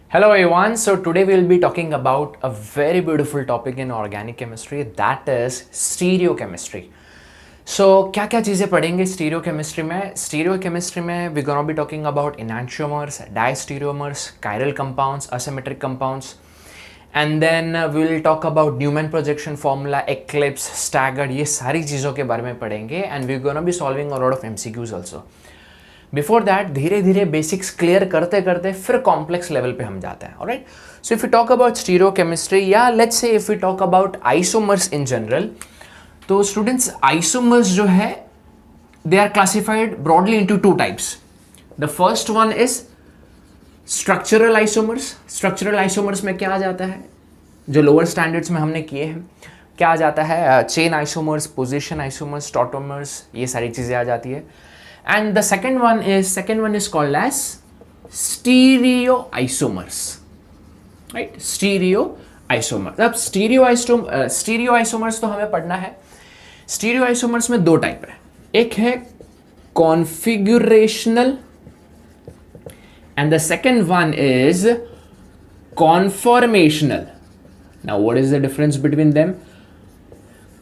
Hello everyone, so today we will be talking about a very beautiful topic in organic chemistry, that is stereochemistry. So क्या क्या चीज़ें पढ़ेंगे stereochemistry में? Stereochemistry में we're gonna be talking about enantiomers, diastereomers, chiral compounds, asymmetric compounds, and then we will talk about Newman projection formula, eclipse, staggered, ये सारी चीज़ों के बारे में पढ़ेंगे and we're gonna be solving a lot of MCQs also. Before that धीरे धीरे basics clear करते करते फिर कॉम्प्लेक्स लेवल पे हम जाते हैं. Alright, so if you talk about stereochemistry या let's say if you talk about isomers in general, तो स्टूडेंट्स आइसोमर्स जो है they are classified broadly into two types. The first one is structural isomers. Structural isomers में क्या आ जाता है, जो lower standards में हमने किए हैं, क्या आ जाता है, chain isomers, position isomers, tautomers, ये सारी चीज़ें आ जाती है. And the second one is called as stereoisomers, right? Stereoisomers. अब stereoisomers तो हमें पढ़ना है. Stereoisomers में दो टाइप है. एक है configurational and the second one is conformational. Now what is the difference between them?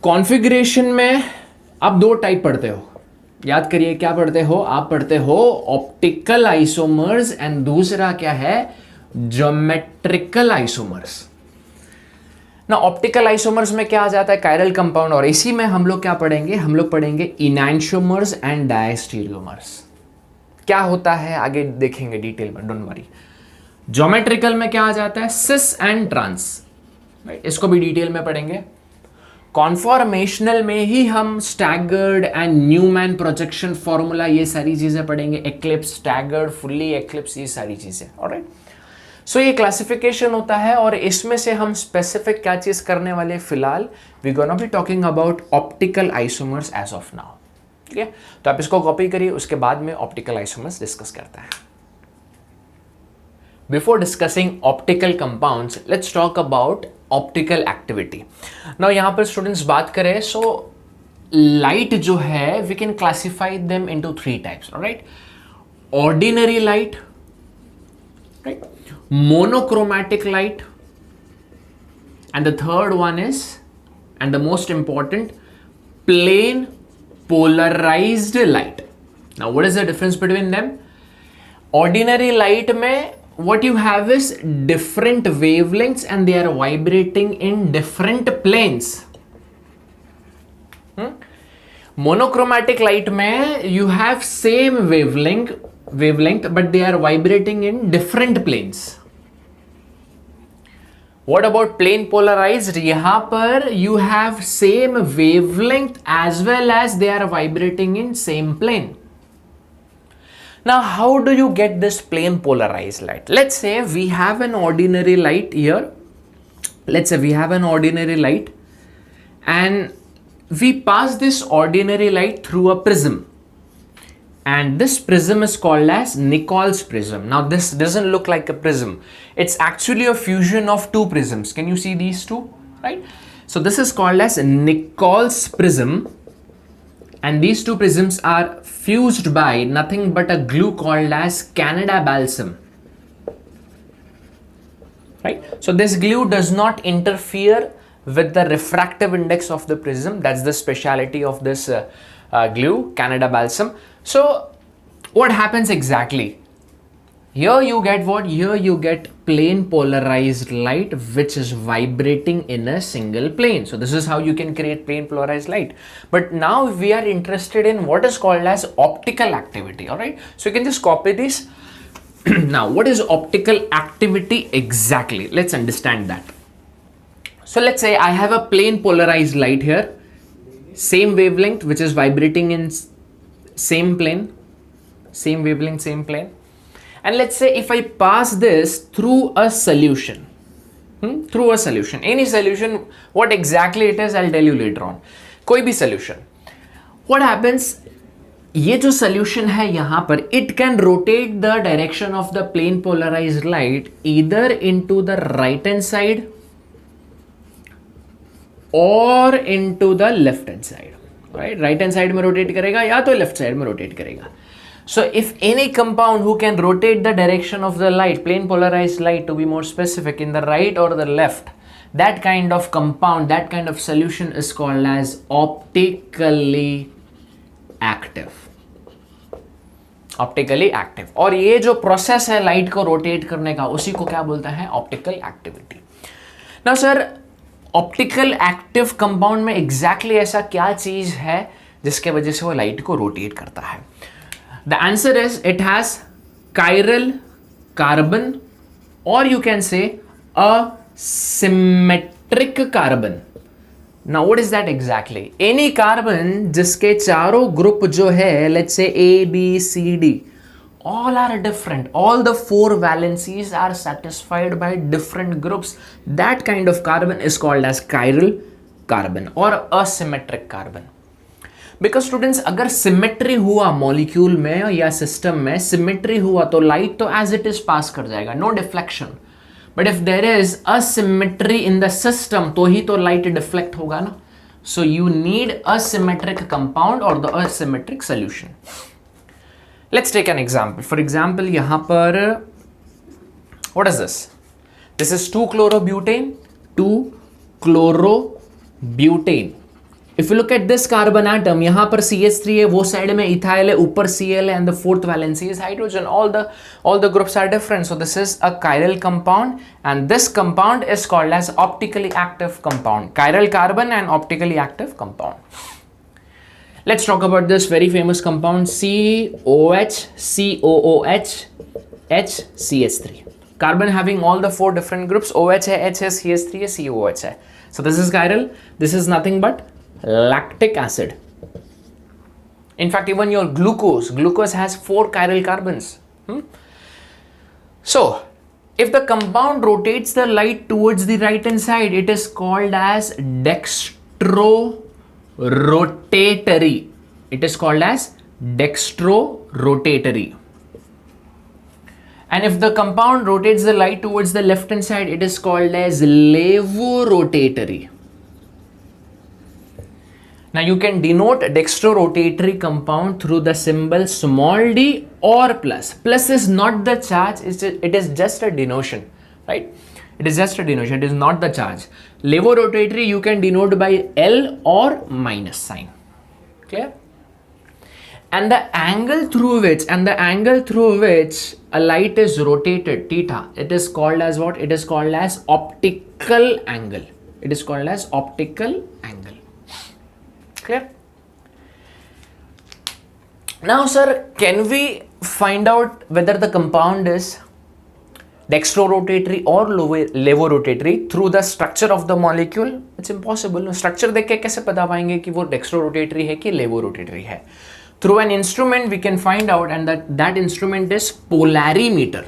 Configuration में आप दो टाइप पढ़ते हो. याद करिए क्या पढ़ते हो, आप पढ़ते हो ऑप्टिकल आइसोमर्स एंड दूसरा क्या है, ज्योमेट्रिकल आइसोमर्स. ना ऑप्टिकल आइसोमर्स में क्या आ जाता है, कायरल कंपाउंड, और इसी में हम लोग क्या पढ़ेंगे, हम लोग पढ़ेंगे इनैंशियोमर्स एंड डायस्टीरियोमर्स. क्या होता है आगे देखेंगे डिटेल में, डोंट वरी. ज्योमेट्रिकल में क्या आ जाता है, सिस एंड ट्रांस, राइट, इसको भी डिटेल में पढ़ेंगे. कॉन्फॉर्मेशनल में ही हम staggered and Newman projection formula, ये सारी चीजें पढ़ेंगे. एक्लिप्स, स्टैगर्ड, फुल्ली एक्लिप्स, ये सारी चीजें. ऑलराइट, सो ये क्लासिफिकेशन होता है और इसमें से हम स्पेसिफिक क्या चीज करने वाले फिलहाल, we gonna be talking about optical isomers as of now. ठीक है, तो आप इसको कॉपी करिए, उसके बाद में ऑप्टिकल आइसोमर्स डिस्कस करते हैं. Before discussing optical compounds, let's talk about optical activity. Now यहाँ पर students बात करें, so light जो है we can classify them into three types, alright? Ordinary light, right? Monochromatic light, and the third one is, and the most important, plane polarized light. Now what is the difference between them? Ordinary light में what you have is different wavelengths and they are vibrating in different planes. Monochromatic light में you have same wavelength but they are vibrating in different planes. What about plane polarized? यहाँ पर you have same wavelength as well as they are vibrating in same plane. Now, how do you get this plane polarized light? Let's say we have an ordinary light here. Let's say we have an ordinary light and we pass this ordinary light through a prism. And this prism is called as Nichols prism. Now, this doesn't look like a prism. It's actually a fusion of two prisms. Can you see these two? Right? So, this is called as Nichols prism. And these two prisms are fused by nothing but a glue called as Canada balsam, right? So this glue does not interfere with the refractive index of the prism. That's the speciality of this glue, Canada balsam. So what happens exactly? Here you get what? Here you get plane polarized light which is vibrating in a single plane. So this is how you can create plane polarized light. But now we are interested in what is called as optical activity. All right. So you can just copy this. Now what is optical activity exactly? Let's understand that. So let's say I have a plane polarized light here, same wavelength which is vibrating in same plane, same wavelength, same plane. And let's say if I pass this through a solution, through a solution, any solution, what exactly it is, I'll tell you later on. कोई भी solution. What happens? ये जो solution है यहाँ पर, it can rotate the direction of the plane polarized light either into the right hand side or into the left hand side. Right? Right hand side में rotate करेगा या तो left side में rotate करेगा. So if any compound who can rotate the direction of the light, plane polarized light to be more specific, in the right or the left, that kind of compound, that kind of solution is called as optically active. Optically active. और ये जो process है light को rotate करने का, उसी को क्या बोलता है? Optical activity. Now sir, optical active compound में एग्जैक्टली ऐसा क्या चीज है जिसके वजह से वो लाइट को रोटेट करता है? The answer is it has chiral carbon, और you can say asymmetric carbon. Now what is that exactly? Any carbon जिसके चारों ग्रुप जो है, let's say A, B, C, D, all are different. All the 4 valencies are satisfied by different groups. That kind of carbon is called as chiral carbon or asymmetric carbon. Because students, अगर symmetry हुआ molecule में या system में, symmetry हुआ तो light तो as it is pass कर जाएगा, no deflection. But if there is asymmetry in the system, तो ही तो light deflect होगा ना. So you need a symmetric compound or the asymmetric solution. Let's take an example. For example, यहाँ पर what is this? This is 2-chlorobutane, 2-chlorobutane. If you look at this carbon atom, यहाँ पर CH3 है, वो side में ethyl है, ऊपर Cl है, and the 4th valency is hydrogen. All the groups are different. So this is a chiral compound, and this compound is called as optically active compound. Chiral carbon and optically active compound. Let's talk about this very famous compound COH, COOH, HCH3. Carbon having all the 4 different groups. OH है, H है, CH3 है, COH है. So this is chiral. This is nothing but lactic acid. In fact, even your glucose has 4 chiral carbons. So if the compound rotates the light towards the right hand side, it is called as dextrorotatory. It is called as dextrorotatory. And if the compound rotates the light towards the left hand side, it is called as levorotatory. Now you can denote dextrorotatory compound through the symbol small d or plus. Plus is not the charge, it is just a denotation, right? It is just a denotation, it is not the charge. Levorotatory you can denote by L or minus sign. Clear? And the angle through which a light is rotated, theta, it is called as what? It is called as optical angle. It is called as optical angle. Clear? Now sir, can we find out whether the compound is dextrorotatory or levorotatory through the structure of the molecule? It's impossible. Structure देख के कैसे पता पाएंगे कि वो dextrorotatory है कि levorotatory है? Through an instrument we can find out, and that instrument is polarimeter.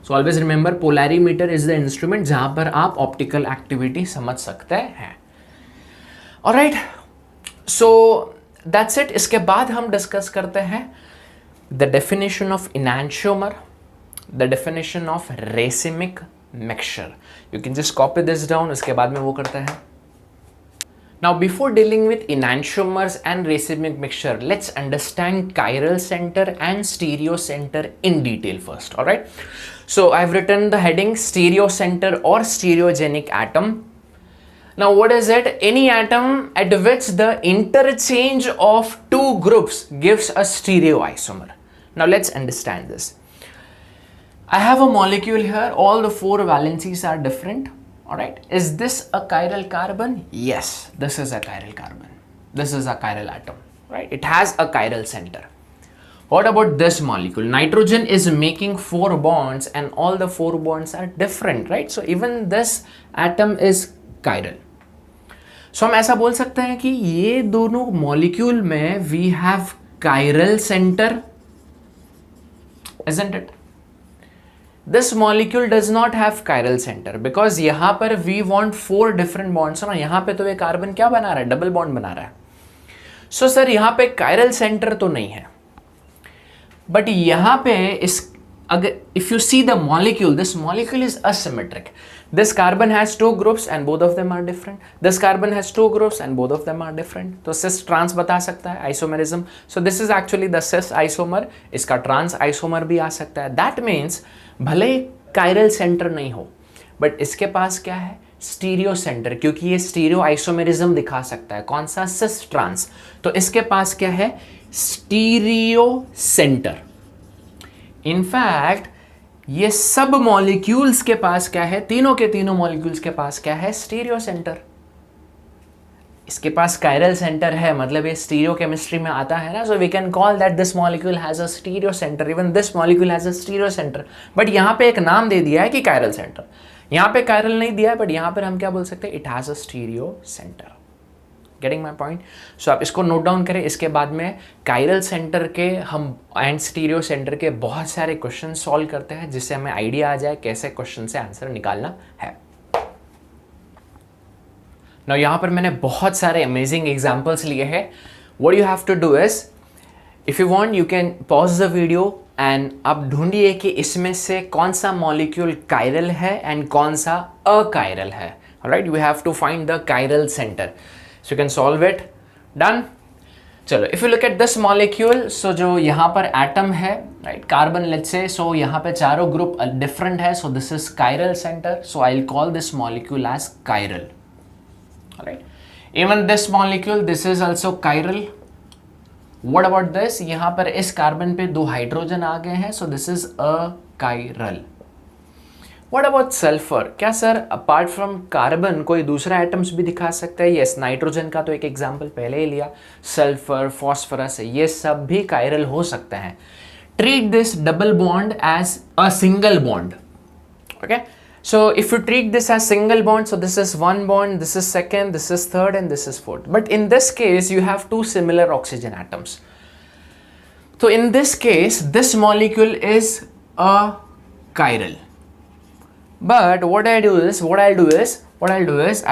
So always remember, polarimeter is the instrument जहां पर आप optical activity समझ सकते हैं. Alright, so that's it. इसके बाद हम डिस्कस करते हैं the definition of enantiomer, the definition of racemic mixture. You can just copy this down. इसके बाद में वो करते हैं. Now before dealing with enantiomers and racemic mixture, let's understand chiral center and stereo center in detail first. Alright, so I've written the heading stereo center or stereogenic atom. Now what is it? Any atom at which the interchange of 2 groups gives a stereoisomer. Now let's understand this. I have a molecule here, all the 4 valencies are different. Alright, is this a chiral carbon? Yes, this is a chiral carbon. This is a chiral atom, right? It has a chiral center. What about this molecule? Nitrogen is making 4 bonds and all the 4 bonds are different, right? So even this atom is chiral. So हम ऐसा बोल सकते हैं कि ये दोनों molecule में we have chiral center, isn't it? This molecule does not have chiral center because यहाँ पर we want 4 different bonds. ना यहाँ पे तो ये कार्बन क्या बना रहा है? डबल बॉन्ड बना रहा है. So सर यहाँ पे chiral center तो नहीं है, बट यहाँ पे इस अगर if you see the molecule, this molecule is asymmetric. This carbon has two groups and both of them are different. This carbon has two groups and both of them are different. तो cis trans बता सकता है isomerism. So this is actually the cis isomer. इसका trans isomer भी आ सकता है. That means भले chiral center नहीं हो, but इसके पास क्या है? स्टीरियो सेंटर, क्योंकि ये स्टीरियो आइसोमेरिज्म दिखा सकता है. कौन सा? Cis trans. तो इसके पास क्या है? Stereo centre. इनफैक्ट ये सब मॉलिक्यूल्स के पास क्या है? तीनों के तीनों मॉलिक्यूल्स के पास क्या है? Stereo centre. इसके पास कायरल सेंटर है, मतलब ये स्टीरियो केमिस्ट्री में आता है ना. So we can call that this molecule has a stereo centre. Even this molecule has a stereo centre. But यहां पे एक नाम दे दिया है कि कायरल सेंटर. यहां पे कायरल नहीं दिया है, बट यहां पर हम क्या बोल सकते हैं? It has a stereo center. Getting my point? So आप इसको नोट डाउन करें. इसके बाद में कायरल सेंटर के हम एंड स्टीरियो सेंटर के बहुत सारे क्वेश्चन सॉल्व करते हैं, जिससे हमें आइडिया आ जाए कैसे क्वेश्चन से आंसर निकालना है. नाउ यहां पर मैंने बहुत सारे अमेजिंग एग्जांपल्स लिए हैं. What you have to do is, if you want you can pause the video and आप ढूंढिए कि इसमें से कौन सा मॉलिक्यूल कायरल है एंड कौन सा अकायरल है. Right, you have to find the chiral centre. So you can solve it. Done. चलो, if you look at this molecule, so जो यहाँ पर एटम है, राइट, कार्बन लेट्स से, सो यहाँ पे चारों ग्रुप डिफरेंट है. So this is chiral centre. So I will call this molecule as chiral. Right, even this molecule, this is also chiral. What about this? यहाँ पर इस carbon पे दो hydrogen आ गए हैं. सो this is achiral. What about sulphur? क्या sir apart from carbon कोई दूसरा एटम्स भी दिखा सकता है? यस, नाइट्रोजन का तो एक एग्जांपल पहले ही लिया. सल्फर, फॉस्फोरस, ये सब भी कायरल हो सकते हैं. Treat this double bond as a single bond. Okay, so if you treat this as single bond, so this is one bond, this is second, this is third, and this is fourth. But in this case you have two similar oxygen atoms. So in this case this molecule is a chiral. But what I'll do is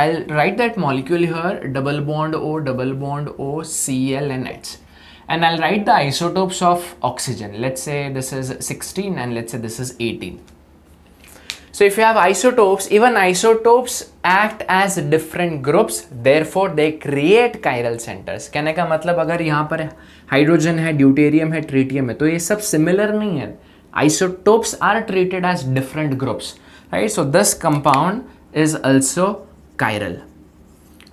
I'll write that molecule here, double bond O, Cl and H, and I'll write the isotopes of oxygen. Let's say this is 16 and let's say this is 18. So if you have isotopes, even isotopes act as different groups, therefore they create chiral centers. कहने का मतलब अगर यहाँ पर hydrogen है, deuterium है, tritium है, तो ये सब सिमिलर नहीं है. Isotopes are treated as different groups, right? So this compound is also chiral,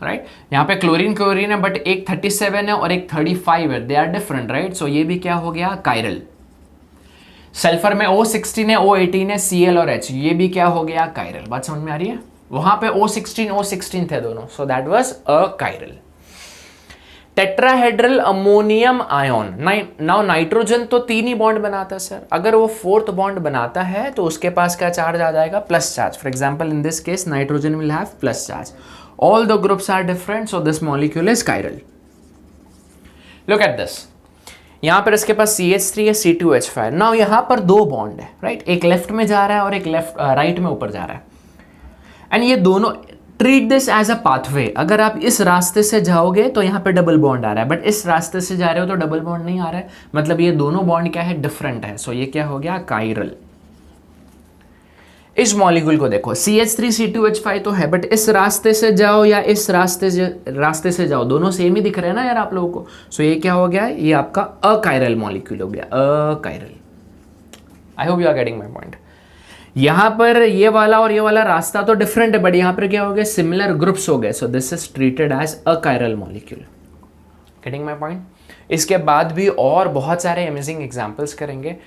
right? यहाँ पे क्लोरीन है, बट एक 37 है और एक 35 है. They are different, right? So ये भी क्या हो गया? chiral. सल्फर में O16 है, O18 है, Cl और H, ये भी क्या हो गया? कायरल. बात समझ में आ रही है? वहां पे O16 थे दोनों. So that was a chiral. Tetrahedral ammonium ion. Now nitrogen तो 3 ही बॉन्ड बनाता है सर. अगर वो 4th बॉन्ड बनाता है तो उसके पास क्या चार्ज आ जाएगा? Plus charge. For example in this case nitrogen will have plus charge. All the groups are different, so this molecule is chiral. Look at this. यहाँ पर इसके पास CH3 है, C2H5. नाउ यहाँ पर दो बॉन्ड है, राइट? एक लेफ्ट में जा रहा है और एक राइट में ऊपर जा रहा है. एंड ये दोनों, treat this as a pathway. अगर आप इस रास्ते से जाओगे तो यहाँ पे डबल बॉन्ड आ रहा है, बट इस रास्ते से जा रहे हो तो डबल बॉन्ड नहीं आ रहा है. मतलब ये दोनों बॉन्ड क्या है? डिफरेंट है. सो ये क्या हो गया? कायरल. इस मॉलिक्यूल को देखो, CH3 C2H5 तो है, बट इस रास्ते से जाओ या इस रास्ते से जाओ, दोनों सेम ही दिख रहे हैं ना यार आप लोगों को. सो ये क्या हो गया? ये आपका अकायरल मॉलिक्यूल हो गया. Achiral. I hope you are getting my point. यहाँ पर ये वाला और ये वाला रास्ता तो डिफरेंट है, बट यहाँ पर क्या हो गया? सिमिलर ग्रुप्स हो गए. So this is treated as achiral molecule. Getting my point? इसके बाद भी और बहुत सारे अमेजिंग एग्जाम्पल्स करेंगे.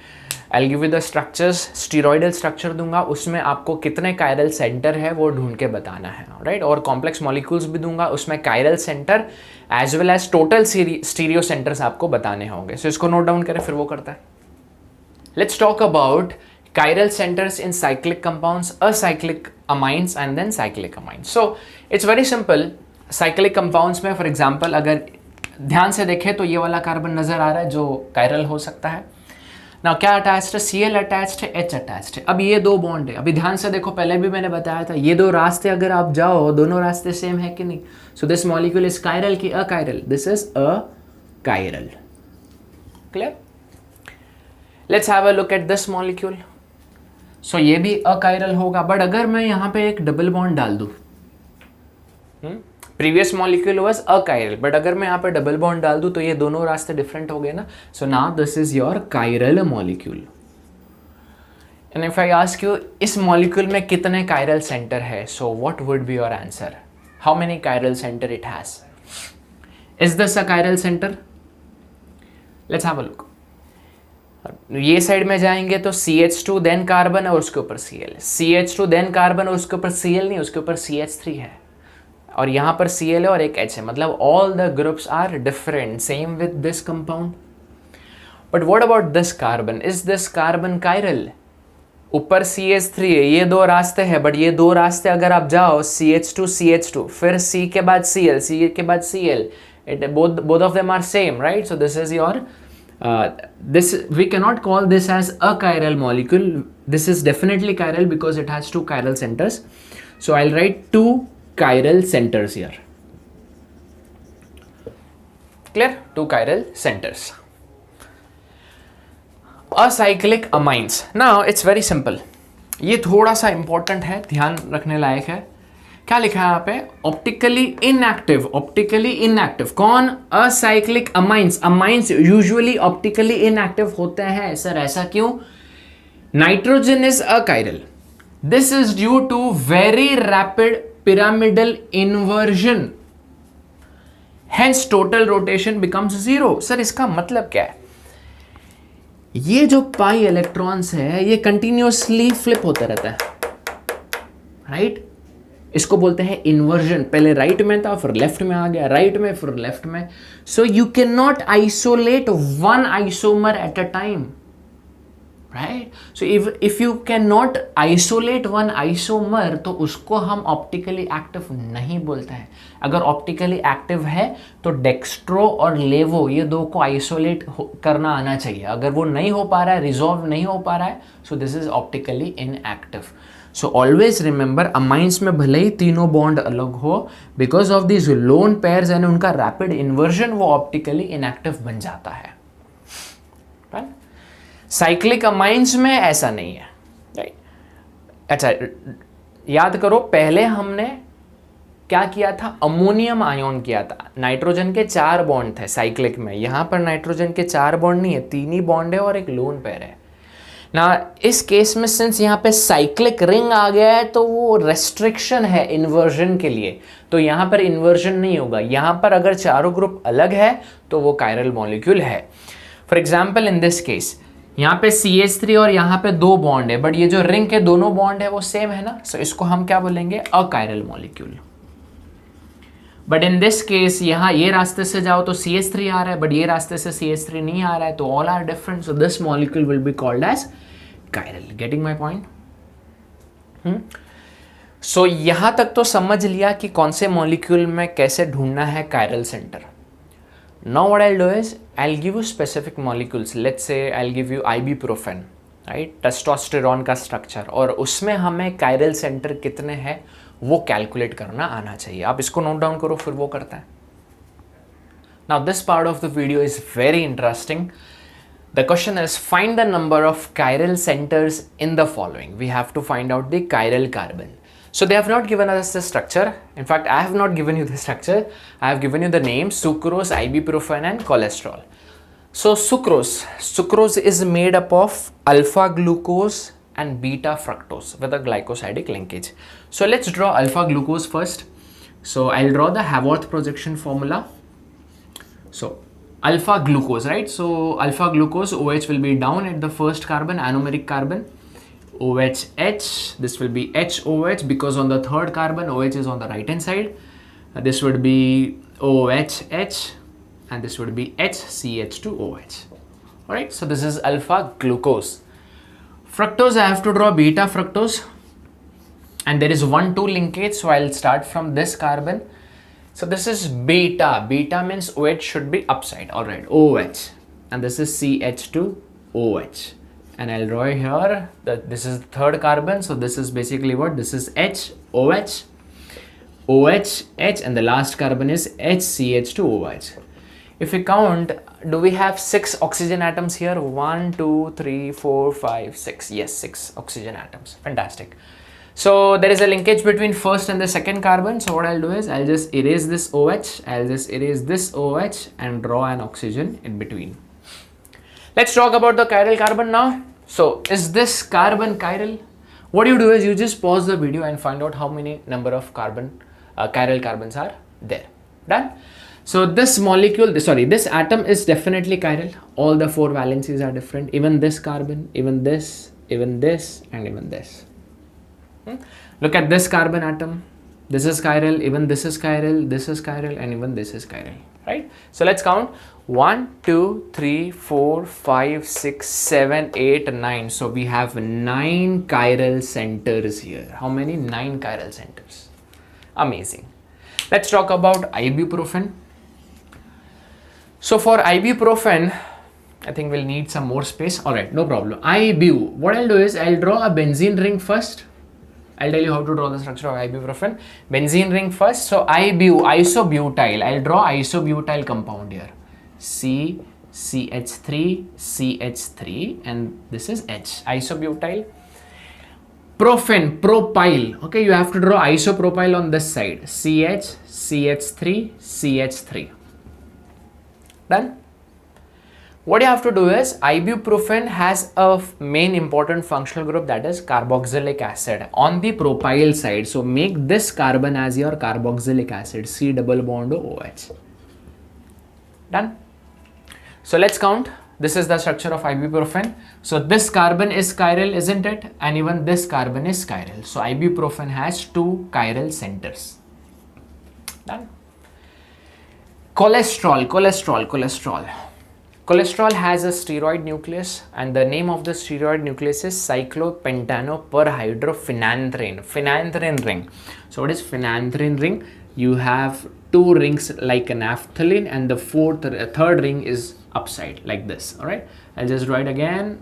I'll give you the structures, steroidal structure दूंगा, उसमें आपको कितने कायरल सेंटर है वो ढूंढ के बताना है, राइट? और कॉम्प्लेक्स मॉलिक्यूल्स भी दूंगा, उसमें chiral centre as well as total stereo centres आपको बताने होंगे. सो इसको नोट डाउन करें, फिर वो करता है. Let's talk about chiral centres in cyclic compounds, acyclic amines and then cyclic amines. So it's very simple. Cyclic compounds में फॉर एग्जाम्पल अगर ध्यान से देखें तो ये वाला कार्बन नजर आ रहा है जो कायरल हो सकता है. ना क्या अटैच्ड है? Cl अटैच्ड है, H अटैच्ड है. अब ये दो बॉन्ड है. अभी ध्यान से देखो, पहले भी मैंने बताया था, ये दो रास्ते अगर आप जाओ, दोनों रास्ते सेम है कि नहीं? So this molecule is chiral की achiral? This is achiral. Clear? Let's have a look at this molecule. So ये भी अकायरल होगा, बट अगर मैं यहाँ पे एक डबल बॉन्ड डाल दूँ, previous molecule was achiral, but अगर मैं यहाँ पे डबल बॉन्ड डाल दूँ तो ये दोनों रास्ते डिफरेंट हो गए ना. So now this is your chiral molecule. And if I ask you इस मॉलिक्यूल में कितने कायरल सेंटर है, so what would be your answer? How many chiral centre it has? Is this a chiral centre? Let's have a look. ये side में जाएंगे तो CH2 then carbon और उसके ऊपर Cl, CH2 देन कार्बन और उसके ऊपर Cl नहीं, उसके ऊपर CH3 है, और यहाँ पर Cl है और एक H है. मतलब all the groups are different. Same with this compound. But what about this carbon? Is this carbon chiral? ऊपर CH3 है, ये दो रास्ते हैं, बट ये दो रास्ते अगर आप जाओ CH2 CH2 फिर C के बाद Cl, C के बाद Cl, both of them are same, right? So this is your this we cannot call this as a chiral molecule. This is definitely chiral because it has two chiral centers. So I'll write two chiral centers here. Clear? Two chiral centers. Acyclic amines. Now it's very simple. ये थोड़ा सा important है, ध्यान रखने लायक है. क्या लिखा है यहाँ पे? Optically inactive. ऑप्टिकली इनएक्टिव कौन? Acyclic amines. Amines usually optically inactive होते हैं. सर ऐसा क्यों? Nitrogen is achiral. This is due to very rapid pyramidal inversion. Hence total rotation becomes 0. Sir इसका मतलब क्या है? ये जो पाई इलेक्ट्रॉन्स है ये कंटिन्यूअसली फ्लिप होता रहता है, राइट? इसको बोलते हैं इन्वर्जन. पहले राइट में था, फिर लेफ्ट में आ गया, राइट में फिर लेफ्ट में. सो you can not isolate one isomer at a time, right? So if you can not isolate one isomer तो उसको हम ऑप्टिकली एक्टिव नहीं बोलते हैं. अगर ऑप्टिकली एक्टिव है तो डेक्स्ट्रो और लेवो ये दो को आइसोलेट करना आना चाहिए. अगर वो नहीं हो पा रहा है, रिजॉल्व नहीं हो पा रहा है, so this is optically inactive. So always remember, amines में भले ही तीनों बॉन्ड अलग हो, because of this lone pairs and उनका रैपिड इन्वर्जन वो ऑप्टिकली इनएक्टिव बन जाता है. साइक्लिक अमाइंस में ऐसा नहीं है, राइट? अच्छा याद करो, पहले हमने क्या किया था? अमोनियम आयोन किया था. नाइट्रोजन के 4 बॉन्ड थे साइक्लिक में. यहां पर नाइट्रोजन के 4 बॉन्ड नहीं है, 3 ही बॉन्ड है और एक लोन पेयर है ना. इस केस में सिंस यहाँ पे साइक्लिक रिंग आ गया है तो वो रेस्ट्रिक्शन है इन्वर्जन के लिए, तो यहाँ पर इन्वर्जन नहीं होगा. यहाँ पर अगर चारों ग्रुप अलग है तो वो कायरल मॉलिक्यूल है. For example in this case यहाँ पे CH3 और यहाँ पे 2 बॉन्ड है, बट ये जो रिंग के दोनों बॉन्ड है वो सेम है ना. सो इसको हम क्या बोलेंगे? Achiral molecule. But in this case यहाँ ये रास्ते से जाओ तो CH3 आ रहा है, बट ये रास्ते से CH3 नहीं आ रहा है, तो all are different. So this molecule will be called as chiral. Getting my point? So यहां तक तो समझ लिया कि कौन से मॉलिक्यूल में कैसे ढूंढना है chiral centre. Now what I will do is I will give you specific molecules. Let's say I will give you ibuprofen, right? Testosterone का स्ट्रक्चर, और उसमें हमें कायरल सेंटर कितने हैं वो कैलकुलेट करना आना चाहिए. आप इसको नोट डाउन करो, फिर वो करता है. Now this part of the video is very interesting. The question is, find the number of chiral centers in the following. We have to find out the chiral carbon. So they have not given us the structure. In fact, I have not given you the structure. I have given you the names: sucrose, ibuprofen and cholesterol. So sucrose is made up of alpha glucose and beta fructose with a glycosidic linkage. So let's draw alpha glucose first. So I'll draw the Haworth projection formula. So alpha glucose, right? So alpha glucose, OH will be down at the first carbon, anomeric carbon. OHH, this will be HOH because on the third carbon OH is on the right hand side. This would be OHH and this would be HCH2OH. Alright, so this is alpha glucose. Fructose, I have to draw beta fructose, and there is 1,2 linkage, so I'll start from this carbon. So this is beta. Beta means OH should be upside. All right, OH, and this is CH2OH, and I'll draw here that this is the third carbon. So this is basically what? This is HOH, OH, H, and the last carbon is HCH2OH. if we count, do we have 6 oxygen atoms here? 1, 2, 3, 4, 5, 6. Yes, 6 oxygen atoms. Fantastic. So there is a linkage between first and the second carbon. So what I'll do is I'll just erase this OH, I'll just erase this OH and draw an oxygen in between. Let's talk about the chiral carbon now. So is this carbon chiral? What you do is you just pause the video and find out how many number of chiral carbons are there. Done? So this molecule, this atom is definitely chiral. All the 4 valencies are different. Even this carbon, even this, even this, and even this. Look at this carbon atom. This is chiral, even this is chiral, this is chiral, and even this is chiral. Right? So let's count. 1, 2, 3, 4, 5, 6, 7, 8, 9. So we have 9 chiral centers here. How many? 9 chiral centers. Amazing. Let's talk about ibuprofen. So for ibuprofen, I think we'll need some more space. Alright, no problem. Ibu. What I'll do is I'll draw a benzene ring first. I'll tell you how to draw the structure of ibuprofen. Benzene ring first. So ibu, isobutyl. I'll draw isobutyl compound here. C, CH3, CH3, and this is H. Isobutyl. Profen, propyl. Okay, you have to draw isopropyl on this side. CH, CH3, CH3. Done? What you have to do is ibuprofen has a main important functional group, that is carboxylic acid on the propyl side. So make this carbon as your carboxylic acid, C double bond OH. Done? So let's count. This is the structure of ibuprofen. So this carbon is chiral, isn't it? And even this carbon is chiral. So ibuprofen has 2 chiral centers. Done? Cholesterol. Cholesterol has a steroid nucleus, and the name of the steroid nucleus is cyclopentanoperhydrophenanthrene. Phenanthrene ring. So what is phenanthrene ring? You have 2 rings like a naphthalene, and the third ring is upside like this. All right, I'll just write again.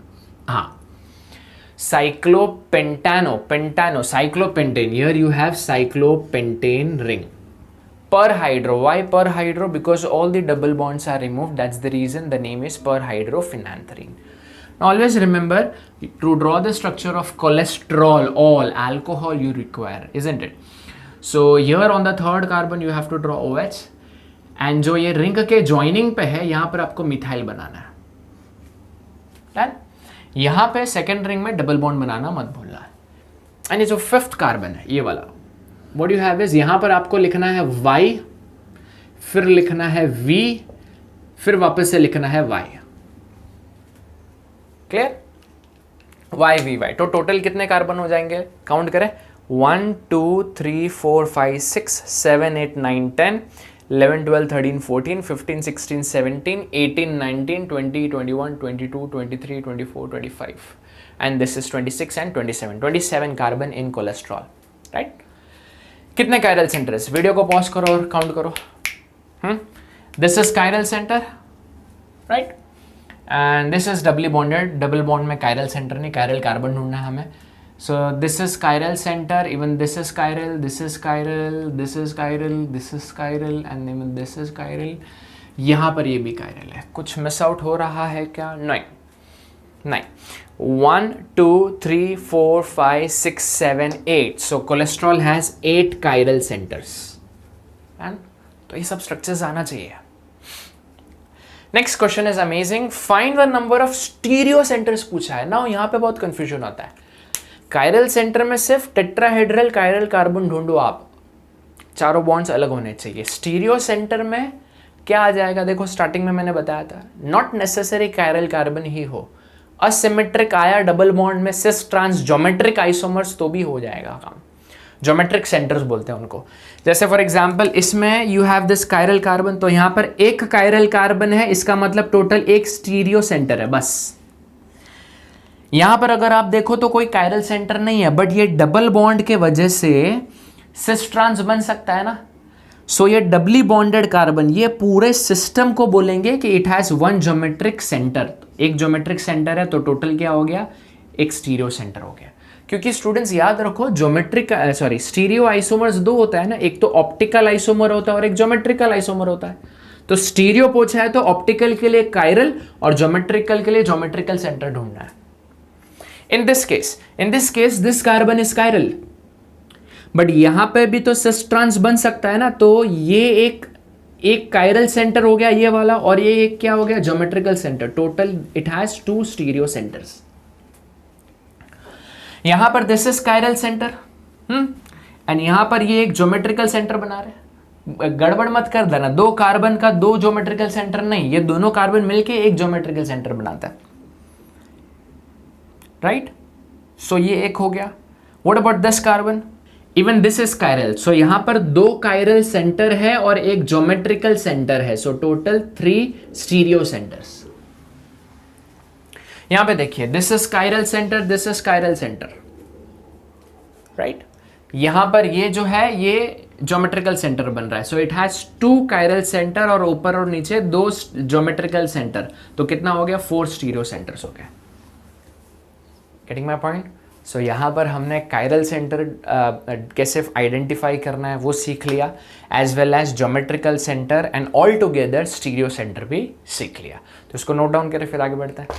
Cyclopentane. Here you have cyclopentane ring. Perhydro. Why perhydro? Because all the double bonds are removed. That's the reason the name is perhydrophenanthrene. Now always remember to draw the structure of cholesterol. All alcohol you require, isn't it? So here on the third carbon you have to draw OH, and जो ये ring के joining पे है यहाँ पर आपको methyl बनाना है. Done? यहाँ पे सेकेंड रिंग में डबल बॉन्ड बनाना मत भूलना. एंड ये जो फिफ्थ कार्बन है ये वाला, व्हाट यू हैव इज यहाँ पर आपको लिखना है Y, फिर लिखना है V, फिर वापस से लिखना है Y. Clear? Y V Y. तो टोटल कितने कार्बन हो जाएंगे? काउंट करें. 1 2 3 4 5 6 7 8 9 10 11 12 13 14 15 16 17 18 19 20 21 22 23 24 25, and this is 26 and 27 carbon in cholesterol. Right? कितने chiral centers? वीडियो को पॉज करो और काउंट करो. This is chiral center, right? And this is doubly bonded. Double bond में chiral center नहीं, chiral carbon ढूंढना है हमें. So this is chiral center, even this is chiral, this is chiral, this is chiral, this is chiral, and even this is chiral. यहाँ पर ये भी chiral है. कुछ miss out हो रहा है क्या? नहीं. 1 2 3 4 5 6 7 8. So cholesterol has 8 chiral centers. And तो ये सब structures आना चाहिए. Next question is amazing. Find the number of stereo centers पूछा है. Now यहाँ पे बहुत confusion होता है. कायरल सेंटर में सिर्फ टेट्राहेड्रल कायरल कार्बन ढूंढो आप, चारों बॉन्ड्स अलग होने चाहिए. स्टीरियो सेंटर में क्या आ जाएगा? देखो स्टार्टिंग में मैंने बताया था, नॉट नेसेसरी कायरल कार्बन ही हो. असिमेट्रिक आया डबल बॉन्ड में सिस ट्रांस ज्योमेट्रिक आइसोमर्स तो भी हो जाएगा काम. ज्योमेट्रिक सेंटर्स बोलते हैं उनको. जैसे फॉर एग्जांपल इसमें you have this chiral carbon, तो यहाँ पर एक कायरल कार्बन है, इसका मतलब टोटल एक स्टीरियो सेंटर है बस. यहां पर अगर आप देखो तो कोई कायरल सेंटर नहीं है, बट ये डबल बॉन्ड के वजह से सिस ट्रांस बन सकता है ना. सो ये डबली बॉन्डेड कार्बन, ये पूरे सिस्टम को बोलेंगे कि it has one geometric centre. एक ज्योमेट्रिक सेंटर है तो टोटल क्या हो गया? एक स्टीरियो सेंटर हो गया. क्योंकि स्टूडेंट्स याद रखो स्टीरियो आइसोमर्स दो होता है ना, एक तो ऑप्टिकल आइसोमर होता है और एक ज्योमेट्रिकल आइसोमर होता है. तो स्टीरियो पूछा है तो ऑप्टिकल के लिए कायरल और ज्योमेट्रिकल के लिए ज्योमेट्रिकल सेंटर ढूंढना है. In this case this carbon is chiral, but यहां पे भी तो सिस ट्रांस बन सकता है ना. तो ये एक कायरल सेंटर हो गया ये वाला, और ये एक क्या हो गया, geometrical centre. Total it has 2 stereo centres. यहां पर this is chiral centre and यहां पर ये एक ज्योमेट्रिकल सेंटर बना रहे. गड़बड़ मत कर देना, 2 कार्बन का 2 ज्योमेट्रिकल सेंटर नहीं, ये दोनों कार्बन मिलके एक ज्योमेट्रिकल सेंटर बनाता है. राइट, सो ये एक हो गया. What about this carbon? Even this is chiral. So यहां पर 2 कायरल सेंटर है और एक ज्योमेट्रिकल सेंटर है. So total 3 stereo centres. यहां पे देखिए, this is chiral centre, this is chiral centre. Right, यहां पर ये जो है ये ज्योमेट्रिकल सेंटर बन रहा है. So it has 2 chiral centre और ऊपर और नीचे 2 ज्योमेट्रिकल सेंटर. तो कितना हो गया, 4 स्टीरियो सेंटर्स हो गए. Getting my point? सो यहाँ पर हमने कायरल सेंटर कैसे आइडेंटिफाई करना है वो सीख लिया, as well as geometrical centre and all together stereo centre भी सीख लिया. तो इसको नोट डाउन करें, फिर आगे बढ़ते हैं.